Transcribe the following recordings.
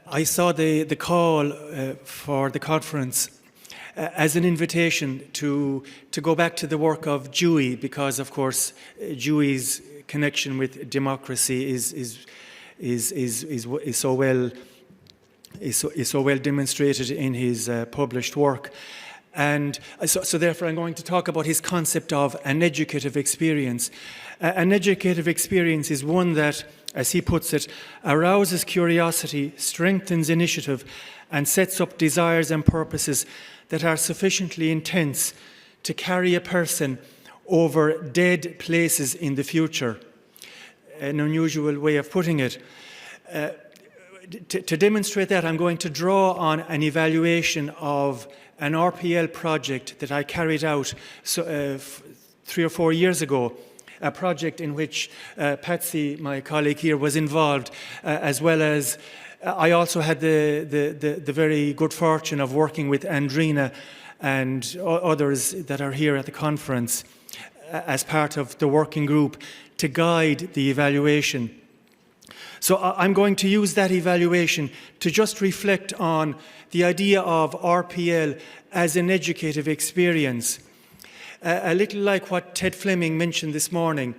I saw the call for the conference as an invitation to go back to the work of Dewey, because, of course, Dewey's connection with democracy is so well demonstrated in his published work. And so therefore I'm going to talk about his concept of an educative experience. An educative experience is one that, as he puts it, arouses curiosity, strengthens initiative, and sets up desires and purposes that are sufficiently intense to carry a person over dead places in the future. An unusual way of putting it. To demonstrate that, I'm going to draw on an evaluation of an RPL project that I carried out 3 or 4 years ago, a project in which Patsy, my colleague here, was involved, as well as I also had the very good fortune of working with Andrina and others that are here at the conference as part of the working group to guide the evaluation. So I'm going to use that evaluation to just reflect on the idea of RPL as an educative experience. A little like what Ted Fleming mentioned this morning.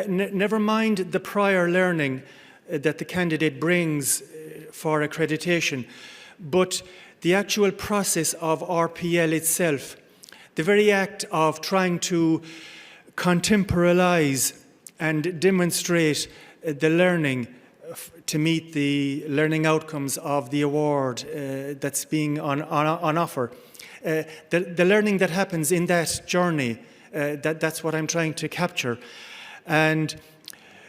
Never mind the prior learning that the candidate brings for accreditation, but the actual process of RPL itself, the very act of trying to contemporalize and demonstrate the learning to meet the learning outcomes of the award that's being on offer. The learning that happens in that journey, that's what I'm trying to capture. And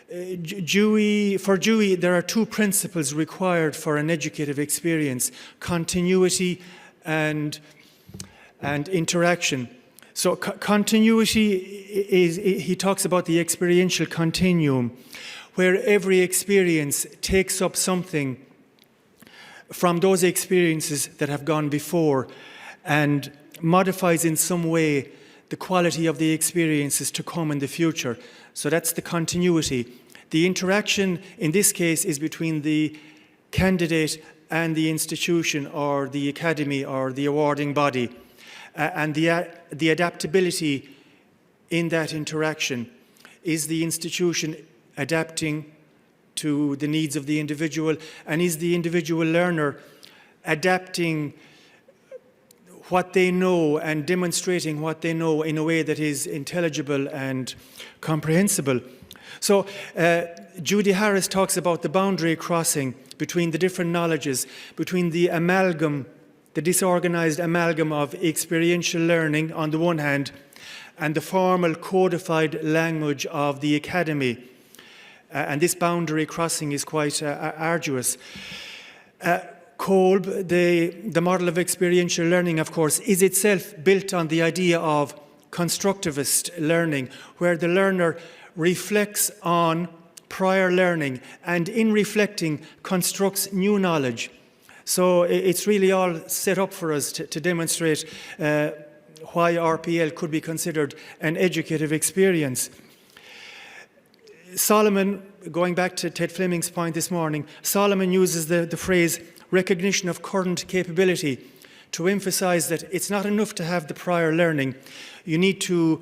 for Dewey, there are 2 principles required for an educative experience: continuity and interaction. So continuity is, he talks about the experiential continuum, where every experience takes up something from those experiences that have gone before and modifies in some way the quality of the experiences to come in the future. So that's the continuity. The interaction in this case is between the candidate and the institution or the academy or the awarding body. And the adaptability in that interaction is the institution adapting to the needs of the individual, and is the individual learner adapting what they know and demonstrating what they know in a way that is intelligible and comprehensible. So Judy Harris talks about the boundary crossing between the different knowledges, between the amalgam, the disorganized amalgam of experiential learning on the one hand, and the formal codified language of the academy. And this boundary crossing is quite arduous. Kolb, the model of experiential learning, of course, is itself built on the idea of constructivist learning, where the learner reflects on prior learning and in reflecting constructs new knowledge. So it's really all set up for us to demonstrate why RPL could be considered an educative experience. Solomon, going back to Ted Fleming's point this morning, Solomon uses the phrase recognition of current capability to emphasize that it's not enough to have the prior learning. You need to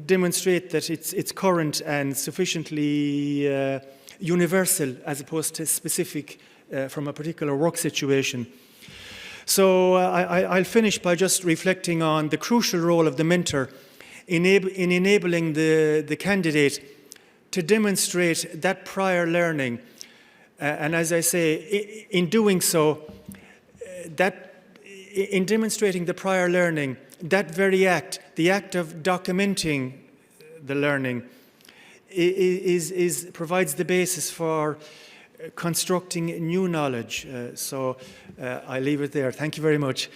demonstrate that it's current and sufficiently universal as opposed to specific from a particular work situation. So I'll finish by just reflecting on the crucial role of the mentor in enabling the candidate to demonstrate that prior learning. And as I say, in doing so, in demonstrating the prior learning, that very act, the act of documenting the learning, provides the basis for constructing new knowledge. So I leave it there. Thank you very much.